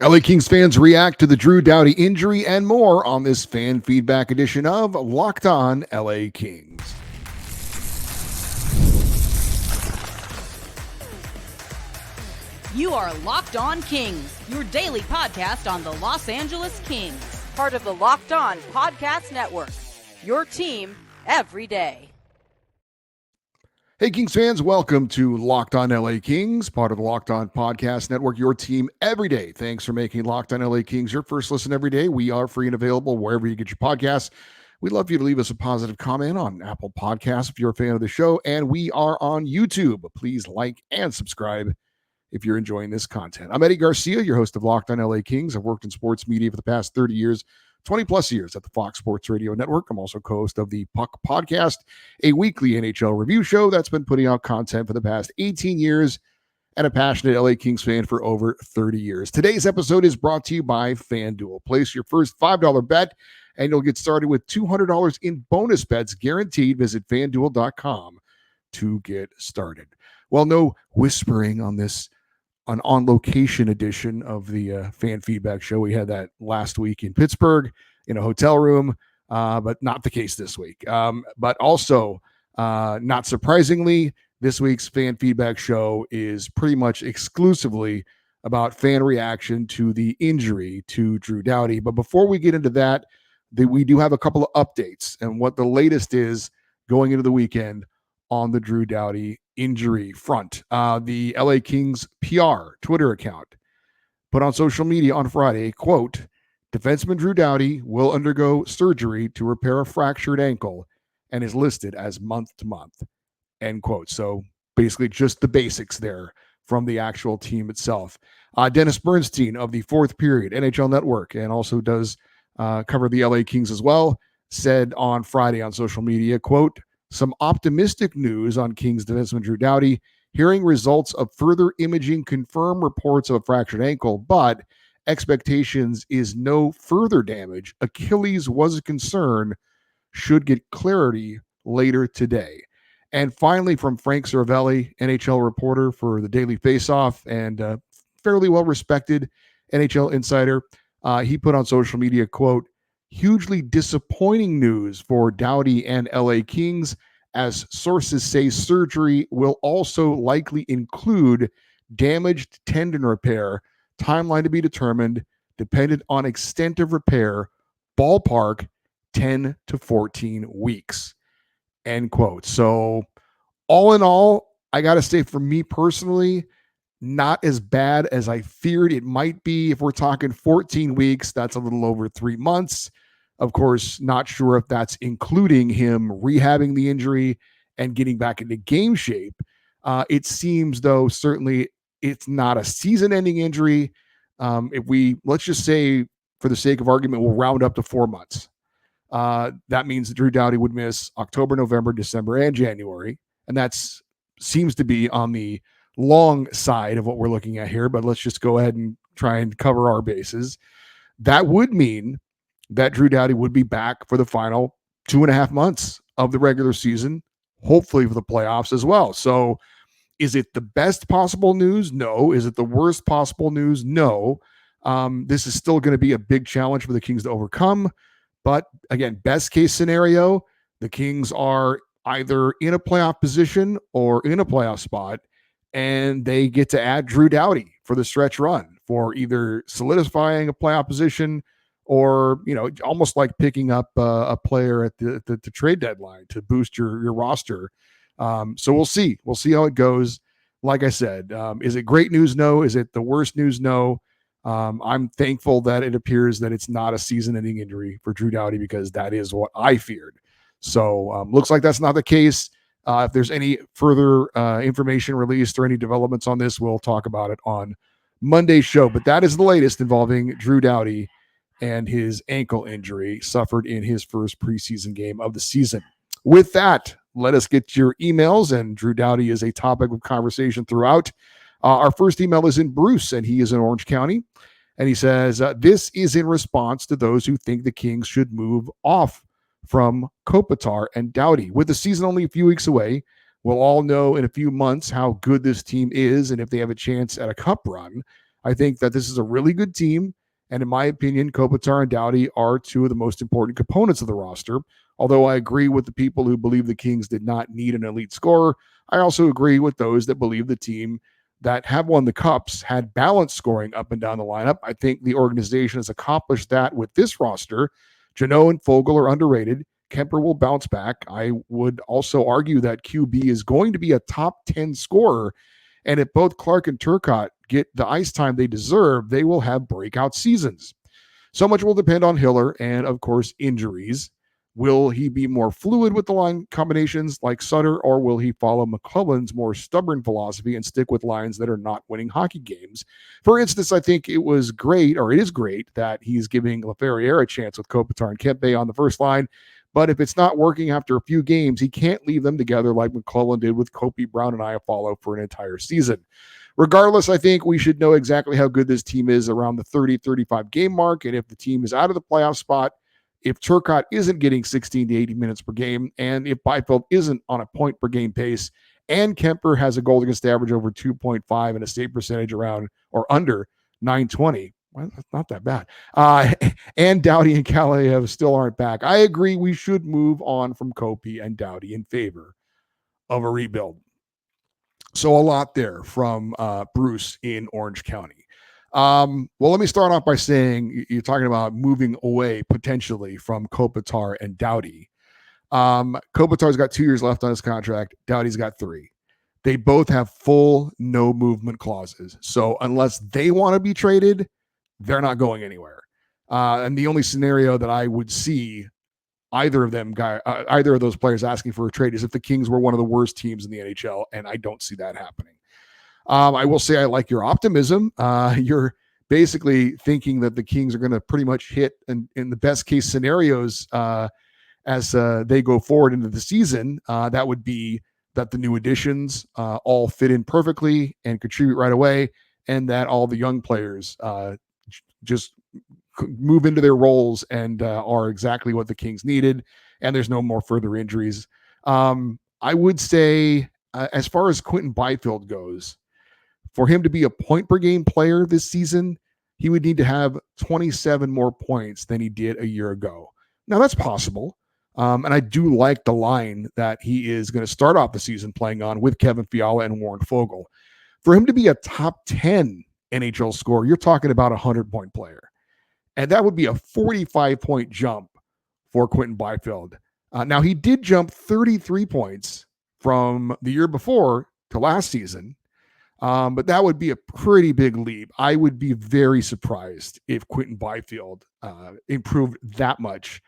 LA Kings fans react to the Drew Doughty injury and more on this fan feedback edition of Locked On LA Kings. You are Locked On Kings, your daily podcast on the Los Angeles Kings, part of the Locked On Podcast Network, your team every day. Hey, Kings fans, welcome to Locked On LA Kings, part of the Locked On Podcast Network, your team every day. Thanks for making Locked On LA Kings your first listen every day. We are free and available wherever you get your podcasts. We'd love for you to leave us a positive comment on Apple Podcasts if you're a fan of the show, and we are on YouTube. Please like and subscribe if you're enjoying this content. I'm Eddie Garcia, your host of Locked On LA Kings. I've worked in sports media for the past 30 years, 20 plus years at the Fox Sports Radio Network. I'm also co-host of the Puck Podcast, a weekly NHL review show that's been putting out content for the past 18 years, and a passionate LA Kings fan for over 30 years. Today's episode is brought to you by FanDuel. Place your first $5 bet, and you'll get started with $200 in bonus bets guaranteed. Visit FanDuel.com to get started. Well, no whispering on this an on-location edition of the fan feedback show. We had that last week in Pittsburgh in a hotel room, but not the case this week. But also, not surprisingly, this week's fan feedback show is pretty much exclusively about fan reaction to the injury to Drew Doughty. But before we get into that, we do have a couple of updates and what the latest is going into the weekend on the Drew Doughty injury front. The LA Kings PR Twitter account put on social media on Friday, quote, defenseman Drew Doughty will undergo surgery to repair a fractured ankle and is listed as month to month, end quote. So basically just the basics there from the actual team itself. Dennis Bernstein of the Fourth Period NHL Network and also does cover the LA Kings as well, said on Friday on social media, quote, some optimistic news on Kings defenseman Drew Doughty. Hearing results of further imaging confirm reports of a fractured ankle, but expectations is no further damage. Achilles was a concern, should get clarity later today. And finally, from Frank Cervelli, NHL reporter for the Daily Faceoff and fairly well-respected NHL insider, he put on social media, quote, hugely disappointing news for Doughty and LA Kings, as sources say surgery will also likely include damaged tendon repair, timeline to be determined, dependent on extent of repair, ballpark 10 to 14 weeks, end quote. So all in all, I got to say for me personally, not as bad as I feared it might be. If we're talking 14 weeks, that's a little over 3 months. Of course, not sure if that's including him rehabbing the injury and getting back into game shape. It seems, though, certainly it's not a season-ending injury. Let's just say, for the sake of argument, we'll round up to 4 months. That means that Drew Doughty would miss October, November, December, and January. And that seems to be on the long side of what we're looking at here. But let's just go ahead and try and cover our bases. That would mean that Drew Doughty would be back for the final 2.5 months of the regular season, hopefully for the playoffs as well. So is it the best possible news? No. Is it the worst possible news? No. This is still going to be a big challenge for the Kings to overcome. But again, best case scenario, the Kings are either in a playoff position or in a playoff spot, and they get to add Drew Doughty for the stretch run for either solidifying a playoff position or, almost like picking up a player at the trade deadline to boost your roster. So we'll see. We'll see how it goes. Like I said, is it great news? No. Is it the worst news? No. I'm thankful that it appears that it's not a season-ending injury for Drew Doughty because that is what I feared. So looks like that's not the case. If there's any further information released or any developments on this, we'll talk about it on Monday's show. But that is the latest involving Drew Doughty and his ankle injury suffered in his first preseason game of the season. With that, let us get your emails, and Drew Doughty is a topic of conversation throughout. Our first email is in Bruce, and he is in Orange County, and he says, this is in response to those who think the Kings should move off from Kopitar and Doughty. With the season only a few weeks away, we'll all know in a few months how good this team is and if they have a chance at a cup run. I think that this is a really good team. And in my opinion, Kopitar and Doughty are two of the most important components of the roster. Although I agree with the people who believe the Kings did not need an elite scorer, I also agree with those that believe the team that have won the cups had balanced scoring up and down the lineup. I think the organization has accomplished that with this roster. Jano and Fogle are underrated. Kemper will bounce back. I would also argue that QB is going to be a top 10 scorer. And if both Clark and Turcotte get the ice time they deserve, they will have breakout seasons. So much will depend on Hiller and, of course, injuries. Will he be more fluid with the line combinations like Sutter, or will he follow McClellan's more stubborn philosophy and stick with lines that are not winning hockey games? For instance, I think it is great that he's giving Laferriere a chance with Kopitar and Kempe on the first line. But if it's not working after a few games, he can't leave them together like McClellan did with Kopi, Brown, and Iafallo for an entire season. Regardless, I think we should know exactly how good this team is around the 30-35 game mark. And if the team is out of the playoff spot, if Turcotte isn't getting 16 to 80 minutes per game, and if Byfield isn't on a point per game pace, and Kemper has a goal against average over 2.5 and a save percentage around or under 920, well, that's not that bad. And Doughty and Kaliyev still aren't back. I agree we should move on from Kopi and Doughty in favor of a rebuild. So a lot there from Bruce in Orange County. Well, let me start off by saying you're talking about moving away potentially from Kopitar and Doughty. Kopitar's got 2 years left on his contract. Doughty's got 3. They both have full no movement clauses. So unless they want to be traded, they're not going anywhere. And the only scenario that I would see either of those players asking for a trade is if the Kings were one of the worst teams in the NHL, and I don't see that happening. I will say I like your optimism. You're basically thinking that the Kings are going to pretty much hit in the best case scenarios as they go forward into the season. That would be that the new additions all fit in perfectly and contribute right away, and that all the young players just move into their roles and are exactly what the Kings needed, and there's no more further injuries. I would say, as far as Quinton Byfield goes, for him to be a point per game player this season, he would need to have 27 more points than he did a year ago. Now, that's possible. And I do like the line that he is going to start off the season playing on with Kevin Fiala and Warren Fogle. For him to be a top 10 NHL scorer, you're talking about a 100-point player. And that would be a 45-point jump for Quinton Byfield. Now, he did jump 33 points from the year before to last season, but that would be a pretty big leap. I would be very surprised if Quinton Byfield improved that much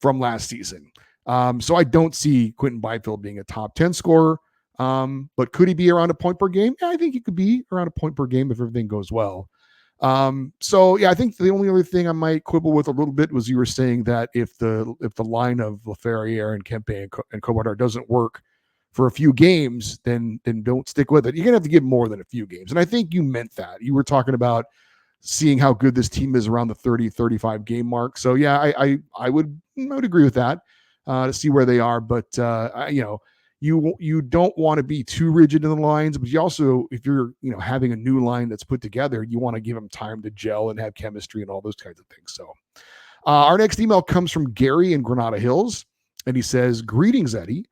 from last season. So I don't see Quinton Byfield being a top 10 scorer, but could he be around a point per game? Yeah, I think he could be around a point per game if everything goes well. I think the only other thing I might quibble with a little bit was you were saying that if the line of Laferriere and Kempe and Kopitar doesn't work for a few games, then don't stick with it. You're gonna have to give more than a few games, and I think you meant that. You were talking about seeing how good this team is around the 30-35 game mark. So yeah, I would agree with that to see where they are, but you don't want to be too rigid in the lines, but you also, if you're having a new line that's put together, you want to give them time to gel and have chemistry and all those kinds of things. So our next email comes from Gary in Granada Hills, and he says, "Greetings, Eddie.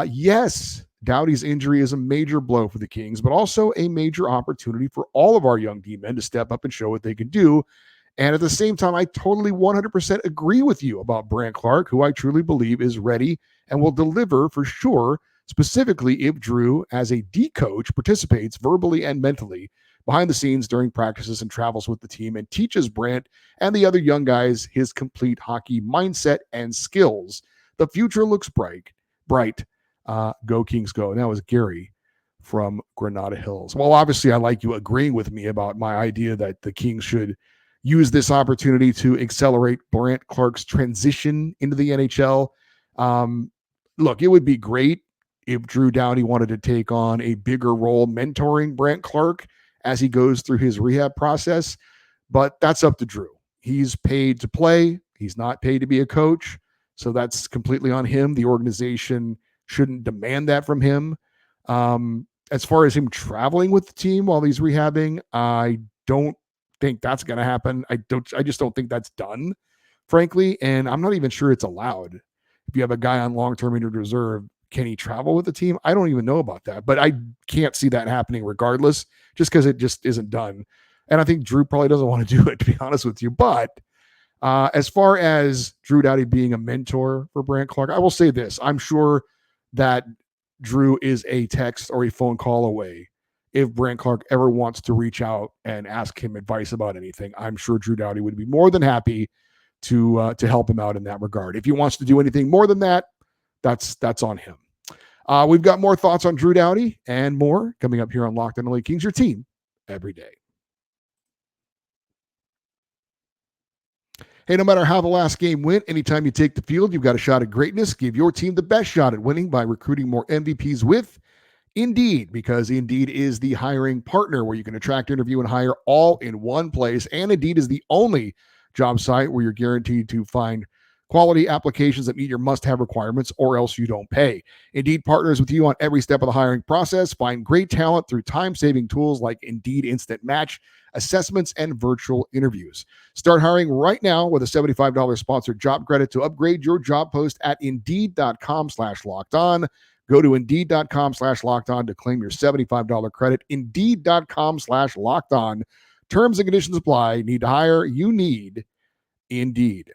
Yes, Doughty's injury is a major blow for the Kings, but also a major opportunity for all of our young D-men to step up and show what they can do. And at the same time, I totally 100% agree with you about Brandt Clarke, who I truly believe is ready and will deliver for sure, specifically if Drew, as a D coach, participates verbally and mentally behind the scenes during practices and travels with the team and teaches Brandt and the other young guys his complete hockey mindset and skills. The future looks bright. Go Kings go." And that was Gary from Granada Hills. Well, obviously, I like you agreeing with me about my idea that the Kings should use this opportunity to accelerate Brandt Clarke's transition into the NHL. Look, it would be great if Drew Doughty wanted to take on a bigger role mentoring Brandt Clarke as he goes through his rehab process, but that's up to Drew. He's paid to play. He's not paid to be a coach, so that's completely on him. The organization shouldn't demand that from him. As far as him traveling with the team while he's rehabbing, I don't think that's going to happen. I just don't think that's done, frankly. And I'm not even sure it's allowed. If you have a guy on long-term injured reserve, can he travel with the team? I don't even know about that, but I can't see that happening regardless, just because it just isn't done. And I think Drew probably doesn't want to do it, to be honest with you. But as far as Drew Doughty being a mentor for Brant Clark, I will say this. I'm sure that Drew is a text or a phone call away. If Brant Clark ever wants to reach out and ask him advice about anything, I'm sure Drew Doughty would be more than happy to help him out in that regard. If he wants to do anything more than that, that's on him. We've got more thoughts on Drew Doughty and more coming up here on Locked On LA Kings, your team every day. Hey, no matter how the last game went, anytime you take the field, you've got a shot at greatness. Give your team the best shot at winning by recruiting more MVPs with Indeed, because Indeed is the hiring partner where you can attract, interview, and hire all in one place. And Indeed is the only job site where you're guaranteed to find quality applications that meet your must-have requirements, or else you don't pay. Indeed partners with you on every step of the hiring process. Find great talent through time-saving tools like Indeed Instant Match, assessments, and virtual interviews. Start hiring right now with a $75 sponsored job credit to upgrade your job post at Indeed.com/lockedon. Go to Indeed.com/lockedon to claim your $75 credit. Indeed.com/lockedon. Terms and conditions apply. Need to hire? You need Indeed.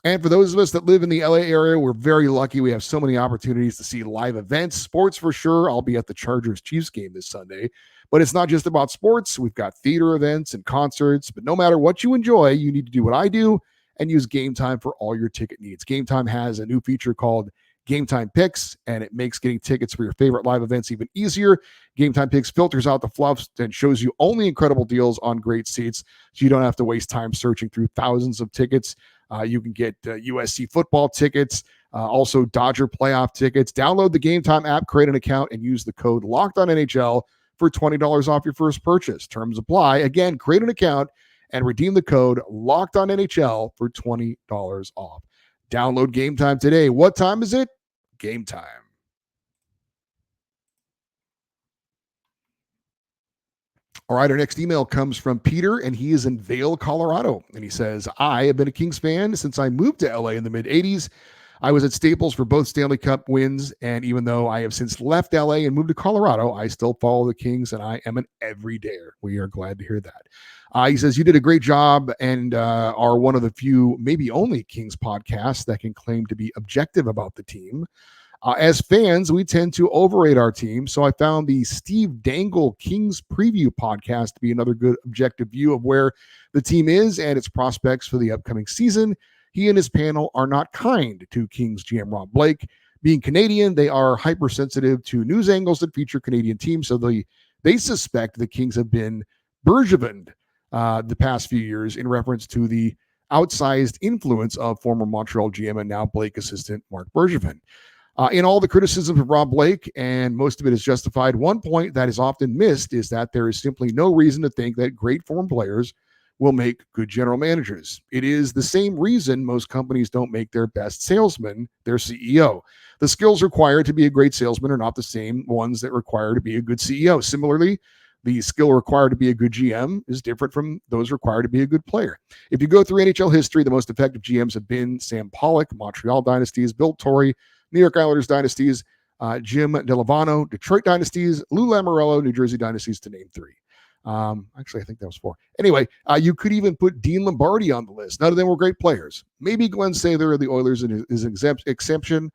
And for those of us that live in the LA area, we're very lucky. We have so many opportunities to see live events, sports for sure. I'll be at the Chargers-Chiefs game this Sunday. But it's not just about sports. We've got theater events and concerts. But no matter what you enjoy, you need to do what I do and use Gametime for all your ticket needs. Gametime has a new feature called Gametime Picks, and it makes getting tickets for your favorite live events even easier. Gametime Picks filters out the fluffs and shows you only incredible deals on great seats, so you don't have to waste time searching through thousands of tickets. You can get USC football tickets, also Dodger playoff tickets. Download the Gametime app, create an account, and use the code LOCKEDONNHL for $20 off your first purchase. Terms apply. Again, create an account and redeem the code LOCKEDONNHL for $20 off. Download Gametime today. What time is it? Gametime. All right, our next email comes from Peter, and he is in Vail, Colorado. And he says, I have been a Kings fan since I moved to LA in the mid-'80s. I was at Staples for both Stanley Cup wins, and even though I have since left LA and moved to Colorado, I still follow the Kings, and I am an everydayer. We are glad to hear that. He says, you did a great job and are one of the few, maybe only Kings podcasts that can claim to be objective about the team. As fans, we tend to overrate our team, so I found the Steve Dangle Kings Preview podcast to be another good objective view of where the team is and its prospects for the upcoming season. He and his panel are not kind to Kings GM Rob Blake. Being Canadian, they are hypersensitive to news angles that feature Canadian teams, so they suspect the Kings have been Bergevined the past few years in reference to the outsized influence of former Montreal GM and now Blake assistant Marc Bergevin. In all the criticism of Rob Blake, and most of it is justified, one point that is often missed is that there is simply no reason to think that great form players will make good general managers. It is the same reason most companies don't make their best salesman their CEO. The skills required to be a great salesman are not the same ones that require to be a good CEO. Similarly, the skill required to be a good GM is different from those required to be a good player. If you go through NHL history, the most effective GMs have been Sam Pollock, Montreal dynasties, Bill Torrey, New York Islanders dynasties, Jim Delavano, Detroit dynasties, Lou Lamoriello, New Jersey dynasties, to name three. Actually, I think that was four. Anyway, you could even put Dean Lombardi on the list. None of them were great players. Maybe Glenn Sather of the Oilers is an exception,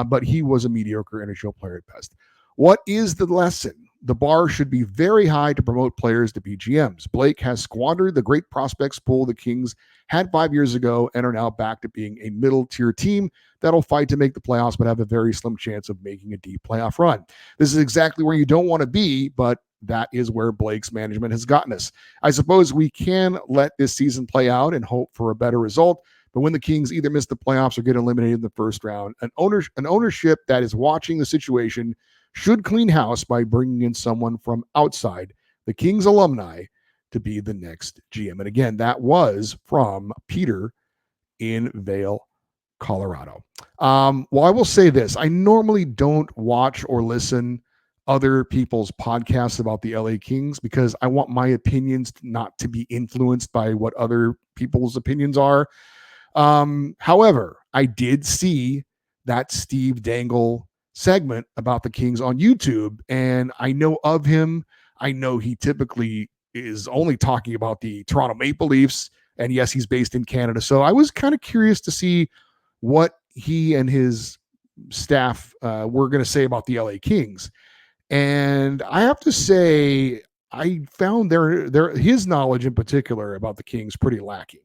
but he was a mediocre NHL player at best. What is the lesson? The bar should be very high to promote players to be GMs. Blake has squandered the great prospects pool the Kings had 5 years ago and are now back to being a middle-tier team that'll fight to make the playoffs but have a very slim chance of making a deep playoff run. This is exactly where you don't want to be, but that is where Blake's management has gotten us. I suppose we can let this season play out and hope for a better result, but when the Kings either miss the playoffs or get eliminated in the first round, an ownership that is watching the situation should clean house by bringing in someone from outside the Kings alumni to be the next GM. And again, that was from Peter in Vail, Colorado. Well, I will say this. I normally don't watch or listen other people's podcasts about the LA Kings because I want my opinions not to be influenced by what other people's opinions are. However, I did see that Steve Dangle segment about the Kings on YouTube, and I know of him. I know he typically is only talking about the Toronto Maple Leafs, and yes, he's based in Canada. So I was kind of curious to see what he and his staff were going to say about the LA Kings. And I have to say, I found his knowledge in particular about the Kings pretty lacking.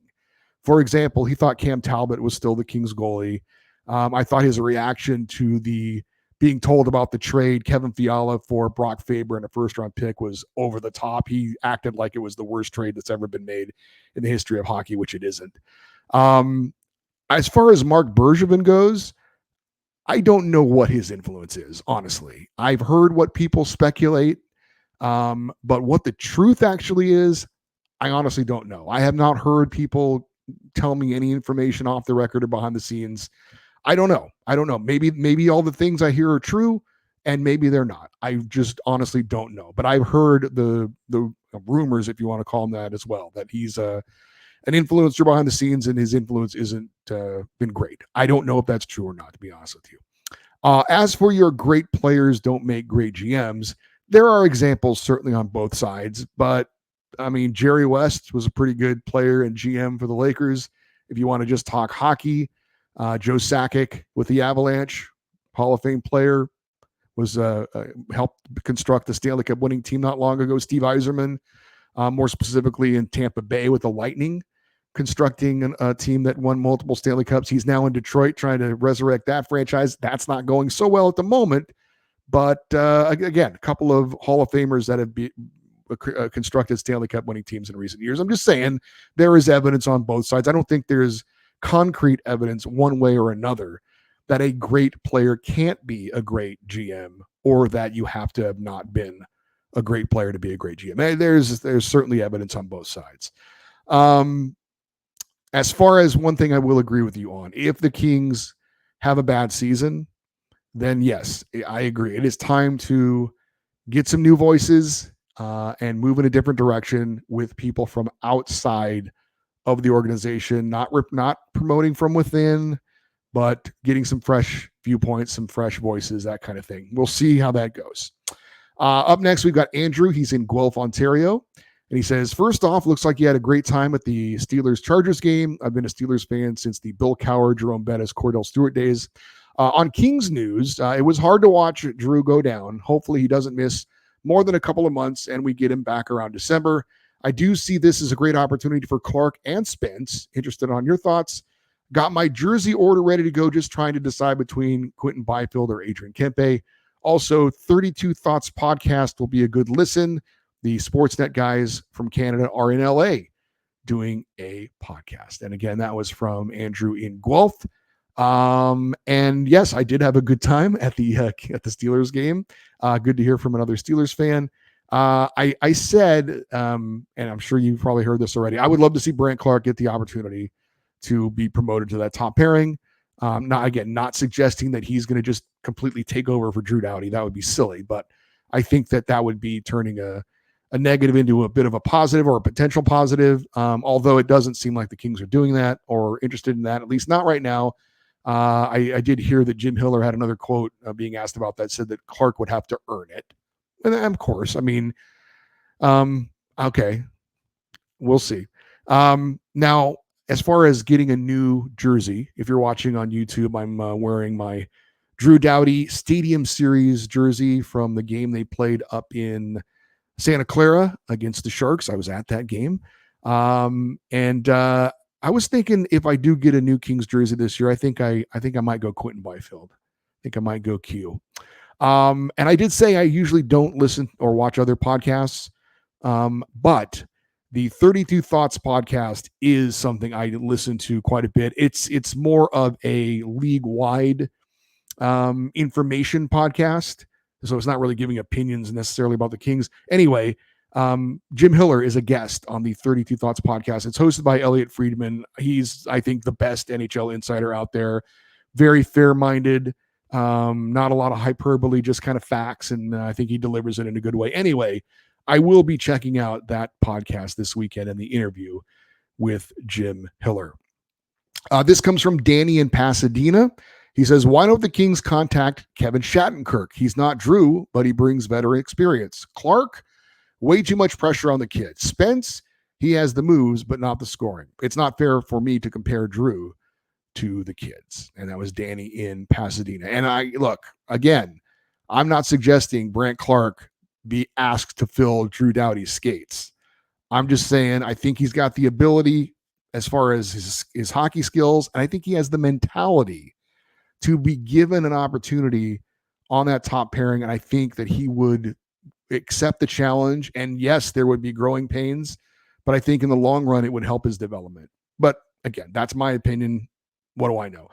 For example, he thought Cam Talbot was still the Kings goalie. I thought his reaction to the being told about the trade, Kevin Fiala for Brock Faber and a first-round pick, was over the top. He acted like it was the worst trade that's ever been made in the history of hockey, which it isn't. As far as Mark Bergevin goes, I don't know what his influence is, honestly. I've heard what people speculate, but what the truth actually is, I honestly don't know. I have not heard people tell me any information off the record or behind the scenes. I don't know. Maybe all the things I hear are true, and maybe they're not. I just honestly don't know. But I've heard the rumors, if you want to call them that, as well, that he's an influencer behind the scenes, and his influence isn't been great. I don't know if that's true or not, to be honest with you. As for your great players don't make great GMs, there are examples certainly on both sides. But, I mean, Jerry West was a pretty good player and GM for the Lakers. If you want to just talk hockey, Joe Sakic with the Avalanche, Hall of Fame player, was helped construct the Stanley Cup winning team not long ago. Steve Yzerman, more specifically in Tampa Bay with the Lightning, constructing a team that won multiple Stanley Cups. He's now in Detroit trying to resurrect that franchise. That's not going so well at the moment. But again, a couple of Hall of Famers that have constructed Stanley Cup winning teams in recent years. I'm just saying there is evidence on both sides. I don't think there's concrete evidence one way or another that a great player can't be a great GM, or that you have to have not been a great player to be a great GM. There's certainly evidence on both sides. As far as one thing I will agree with you on, if the Kings have a bad season, then yes, I agree. It is time to get some new voices and move in a different direction with people from outside of the organization, not promoting from within, but getting some fresh viewpoints, some fresh voices, that kind of thing. We'll see how that goes. Up next, we've got Andrew. He's in Guelph, Ontario. And he says, first off, looks like you had a great time at the Steelers-Chargers game. I've been a Steelers fan since the Bill Cowher, Jerome Bettis, Cordell Stewart days. On Kings news, it was hard to watch Drew go down. Hopefully he doesn't miss more than a couple of months and we get him back around December. I do see this as a great opportunity for Clark and Spence. Interested on your thoughts. Got my jersey order ready to go, just trying to decide between Quentin Byfield or Adrian Kempe. Also, 32 Thoughts podcast will be a good listen. The Sportsnet guys from Canada are in LA doing a podcast. And again, that was from Andrew in Guelph. And yes, I did have a good time at the Steelers game. Good to hear from another Steelers fan. I said, and I'm sure you've probably heard this already, I would love to see Brant Clark get the opportunity to be promoted to that top pairing. Not suggesting that he's going to just completely take over for Drew Doughty. That would be silly, but I think that would be turning a negative into a bit of a positive, or a potential positive. Although it doesn't seem like the Kings are doing that or interested in that, at least not right now. I did hear that Jim Hiller had another quote being asked about that, said that Clark would have to earn it. And of course, I mean, okay, we'll see. Now, as far as getting a new jersey, if you're watching on YouTube, I'm wearing my Drew Doughty Stadium Series jersey from the game they played up in Santa Clara against the Sharks. I was at that game. And I was thinking, if I do get a new Kings jersey this year, I think I might go Quentin Byfield. I think I might go Q. And I did say I usually don't listen or watch other podcasts. But the 32 Thoughts podcast is something I listen to quite a bit. It's more of a league-wide information podcast. So it's not really giving opinions necessarily about the Kings. Anyway, Jim Hiller is a guest on the 32 Thoughts podcast. It's hosted by Elliot Friedman. He's, I think, the best NHL insider out there. Very fair-minded, Not a lot of hyperbole, just kind of facts. And I think he delivers it in a good way. Anyway, I will be checking out that podcast this weekend and the interview with Jim Hiller. This comes from Danny in Pasadena. He says, why don't the Kings contact Kevin Shattenkirk? He's not Drew, but he brings veteran experience. Clark, way too much pressure on the kid. Spence, he has the moves, but not the scoring. It's not fair for me to compare Drew to the kids. And that was Danny in Pasadena. And I look, again, I'm not suggesting Brant Clark be asked to fill Drew Doughty's skates. I'm just saying I think he's got the ability as far as his hockey skills, and I think he has the mentality to be given an opportunity on that top pairing, and I think that he would accept the challenge. And yes, there would be growing pains, but I think in the long run, it would help his development. But again, that's my opinion. What do I know?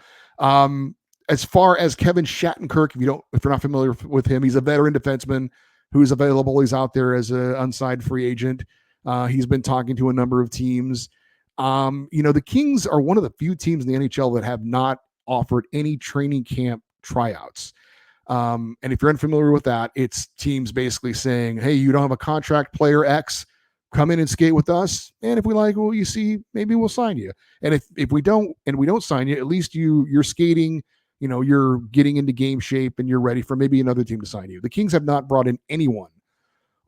As far as Kevin Shattenkirk, if you're not familiar with him, he's a veteran defenseman who's available. He's out there as an unsigned free agent. He's been talking to a number of teams. The Kings are one of the few teams in the NHL that have not offered any training camp tryouts. And if you're unfamiliar with that, it's teams basically saying, hey, you don't have a contract, player X, come in and skate with us. And if we like what you see, maybe we'll sign you. And if we don't, and we don't sign you, at least you're skating, you're getting into game shape and you're ready for maybe another team to sign you. The Kings have not brought in anyone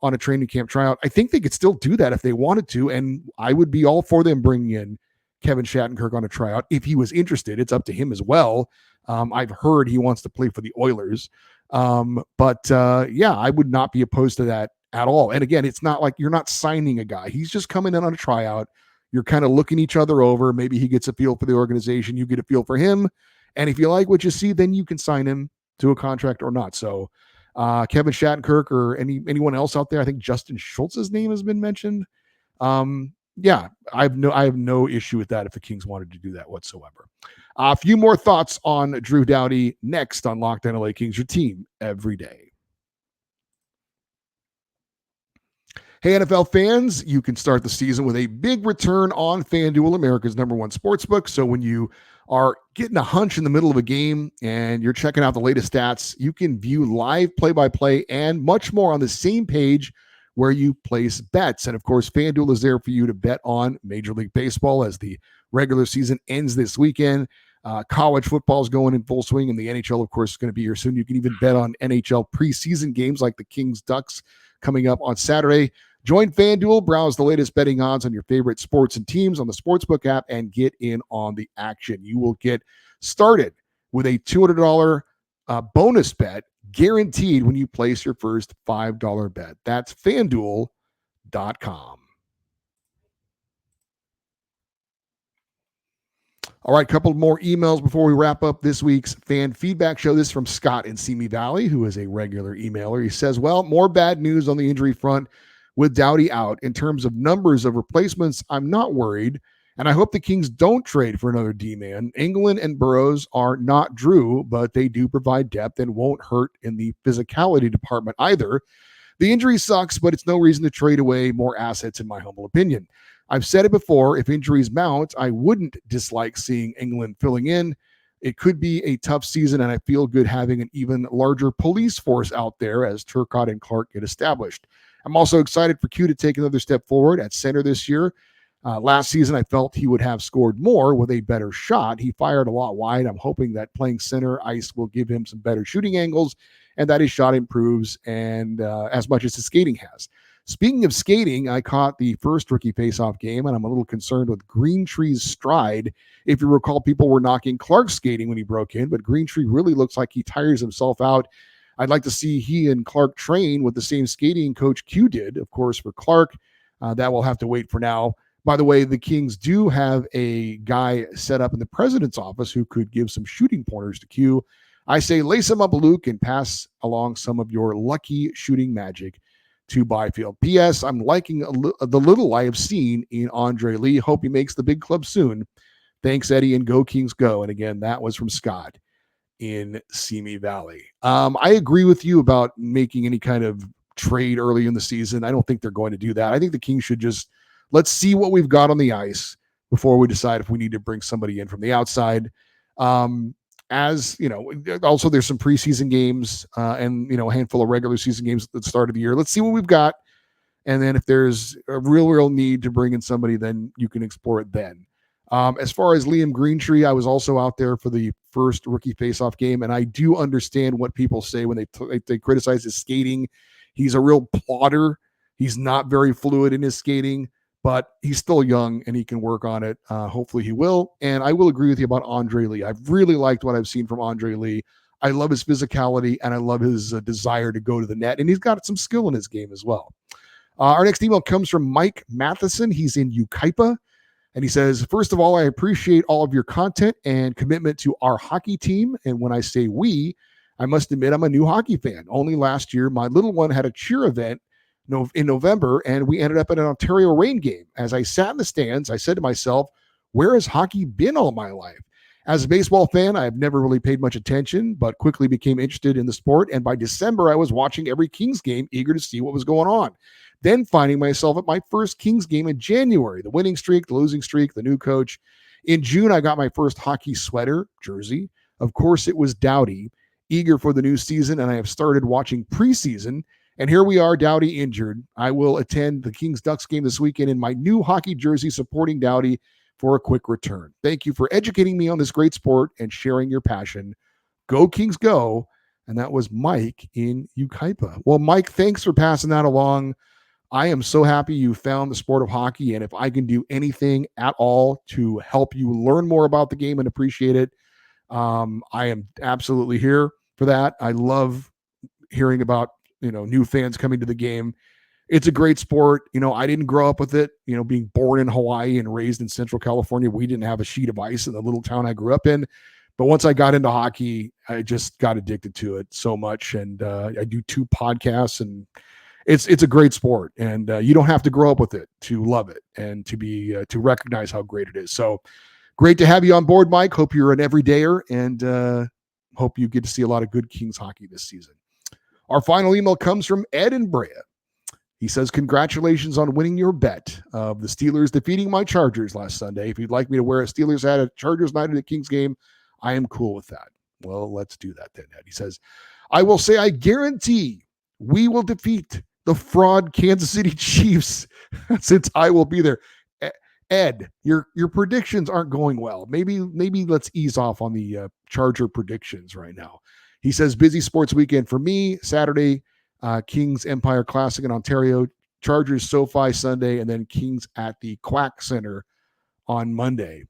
on a training camp tryout. I think they could still do that if they wanted to. And I would be all for them bringing in Kevin Shattenkirk on a tryout. If he was interested, it's up to him as well. I've heard he wants to play for the Oilers. But I would not be opposed to that at all. And again, it's not like you're not signing a guy. He's just coming in on a tryout. You're kind of looking each other over. Maybe he gets a feel for the organization. You get a feel for him. And if you like what you see, then you can sign him to a contract or not. So Kevin Shattenkirk or anyone else out there, I think Justin Schultz's name has been mentioned. I have no issue with that if the Kings wanted to do that whatsoever. A few more thoughts on Drew Doughty next on Locked On LA Kings, your team every day. Hey, NFL fans, you can start the season with a big return on FanDuel, America's #1 sportsbook. So when you are getting a hunch in the middle of a game and you're checking out the latest stats, you can view live play-by-play and much more on the same page where you place bets. And of course, FanDuel is there for you to bet on Major League Baseball as the regular season ends this weekend. College football is going in full swing, and the NHL, of course, is going to be here soon. You can even bet on NHL preseason games like the Kings Ducks coming up on Saturday. Join FanDuel, browse the latest betting odds on your favorite sports and teams on the Sportsbook app, and get in on the action. You will get started with a $200 bonus bet guaranteed when you place your first $5 bet. That's FanDuel.com. All right, a couple more emails before we wrap up this week's fan feedback show. This is from Scott in Simi Valley, who is a regular emailer. He says, well, more bad news on the injury front with Doughty out. In terms of numbers of replacements, I'm not worried, and I hope the Kings don't trade for another D-man. England and Burrows are not Drew, but they do provide depth and won't hurt in the physicality department either. The injury sucks, but it's no reason to trade away more assets, in my humble opinion. I've said it before, if injuries mount, I wouldn't dislike seeing England filling in. It could be a tough season, and I feel good having an even larger police force out there as Turcotte and Clark get established. I'm also excited for Q to take another step forward at center this year. Last season, I felt he would have scored more with a better shot. He fired a lot wide. I'm hoping that playing center ice will give him some better shooting angles and that his shot improves and as much as his skating has. Speaking of skating, I caught the first rookie faceoff game, and I'm a little concerned with Greentree's stride. If you recall, people were knocking Clark's skating when he broke in, but Greentree really looks like he tires himself out. I'd like to see he and Clark train with the same skating coach Q did. Of course, for Clark, that will have to wait for now. By the way, the Kings do have a guy set up in the president's office who could give some shooting pointers to Q. I say lace him up, Luke, and pass along some of your lucky shooting magic to Byfield. P.S. I'm liking the little I have seen in Andre Lee. Hope he makes the big club soon. Thanks, Eddie, and go Kings go. And again, that was from Scott in Simi Valley. I agree with you about making any kind of trade early in the season. I don't think they're going to do that. I think the Kings should just let's see what we've got on the ice before we decide if we need to bring somebody in from the outside. as you know, also there's some preseason games and a handful of regular season games at the start of the year. Let's see what we've got, and then if there's a real need to bring in somebody, then you can explore it then. As far as Liam Greentree, I was also out there for the first rookie faceoff game, and I do understand what people say when they criticize his skating. He's a real plodder. He's not very fluid in his skating, but he's still young and he can work on it. Hopefully he will. And I will agree with you about Andre Lee. I've really liked what I've seen from Andre Lee. I love his physicality and I love his desire to go to the net. And he's got some skill in his game as well. Our next email comes from Mike Matheson. He's in Ukaipa. And he says, first of all, I appreciate all of your content and commitment to our hockey team. And when I say we, I must admit I'm a new hockey fan. Only last year, my little one had a cheer event in November, and we ended up at an Ontario Reign game. As I sat in the stands, I said to myself, where has hockey been all my life? As a baseball fan, I have never really paid much attention, but quickly became interested in the sport. And by December, I was watching every Kings game, eager to see what was going on. Then finding myself at my first Kings game in January, the winning streak, the losing streak, the new coach. In June, I got my first hockey sweater, jersey. Of course, it was Doughty, eager for the new season, and I have started watching preseason. And here we are, Doughty injured. I will attend the Kings-Ducks game this weekend in my new hockey jersey supporting Doughty for a quick return. Thank you for educating me on this great sport and sharing your passion. Go Kings, go. And that was Mike in Ukaipa. Well, Mike, thanks for passing that along. I am so happy you found the sport of hockey, and if I can do anything at all to help you learn more about the game and appreciate it, I am absolutely here for that. I love hearing about new fans coming to the game. It's a great sport. I didn't grow up with it. Being born in Hawaii and raised in Central California, we didn't have a sheet of ice in the little town I grew up in. But once I got into hockey, I just got addicted to it so much, and I do 2 podcasts and. It's a great sport, and you don't have to grow up with it to love it and to recognize how great it is. So great to have you on board, Mike. Hope you're an everydayer, and hope you get to see a lot of good Kings hockey this season. Our final email comes from Ed in Brea. He says, congratulations on winning your bet of the Steelers defeating my Chargers last Sunday. If you'd like me to wear a Steelers hat at Chargers night at the Kings game, I am cool with that. Well, let's do that then, Ed. He says, I will say I guarantee we will defeat the fraud Kansas City Chiefs since I will be there. Ed, your predictions aren't going well. Maybe let's ease off on the Charger predictions right now. He says, busy sports weekend for me. Saturday, Kings Empire Classic in Ontario, Chargers SoFi Sunday, and then Kings at the Quack Center on Monday.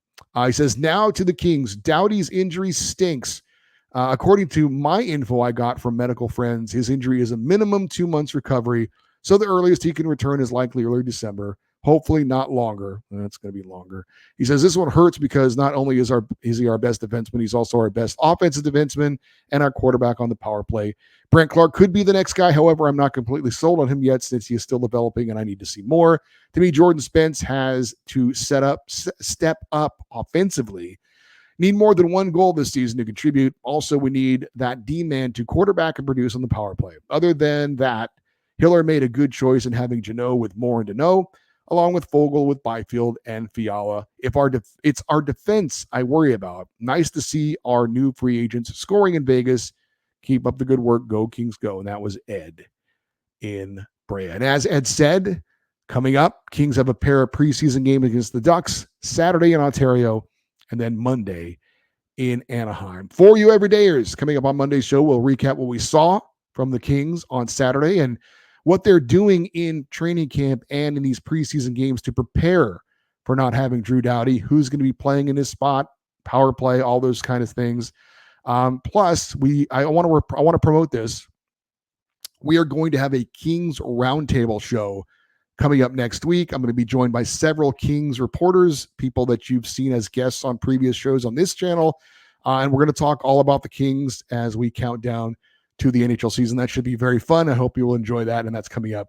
He says, now to the Kings. Doughty's injury stinks. According to my info I got from medical friends, his injury is a minimum 2 months recovery. So the earliest he can return is likely early December. Hopefully not longer. It's going to be longer. He says this one hurts because not only is he our best defenseman, he's also our best offensive defenseman and our quarterback on the power play. Brent Clark could be the next guy. However, I'm not completely sold on him yet since he is still developing and I need to see more. To me, Jordan Spence has to step up offensively. Need more than 1 goal this season to contribute. Also, we need that D-man to quarterback and produce on the power play. Other than that, Hiller made a good choice in having Janot with Moore and Deneau, along with Fogle with Byfield and Fiala. It's our defense I worry about. Nice to see our new free agents scoring in Vegas. Keep up the good work. Go Kings, go. And that was Ed in Brea. And as Ed said, coming up, Kings have a pair of preseason games against the Ducks, Saturday in Ontario, and then Monday in Anaheim. For you everydayers, coming up on Monday's show, we'll recap what we saw from the Kings on Saturday and what they're doing in training camp and in these preseason games to prepare for not having Drew Doughty, who's going to be playing in his spot, power play, all those kind of things. Plus, I want to promote this. We are going to have a Kings Roundtable show coming up next week. I'm going to be joined by several Kings reporters, people that you've seen as guests on previous shows on this channel. And we're going to talk all about the Kings as we count down to the NHL season. That should be very fun. I hope you will enjoy that. And that's coming up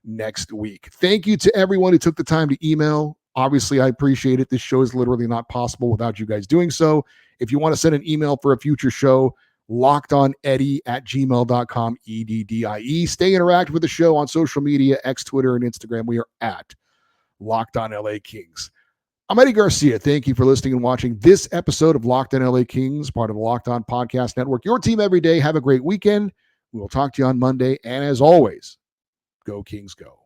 next week. Thank you to everyone who took the time to email. Obviously, I appreciate it. This show is literally not possible without you guys doing so. If you want to send an email for a future show, lockedoneddie@gmail.com, EDDIE. Stay interactive with the show on social media, X, Twitter, and Instagram. We are at Locked On LA Kings. I'm Eddie Garcia. Thank you for listening and watching this episode of Locked On LA Kings, part of the Locked On Podcast Network. Your team every day. Have a great weekend. We will talk to you on Monday. And as always, go Kings, go.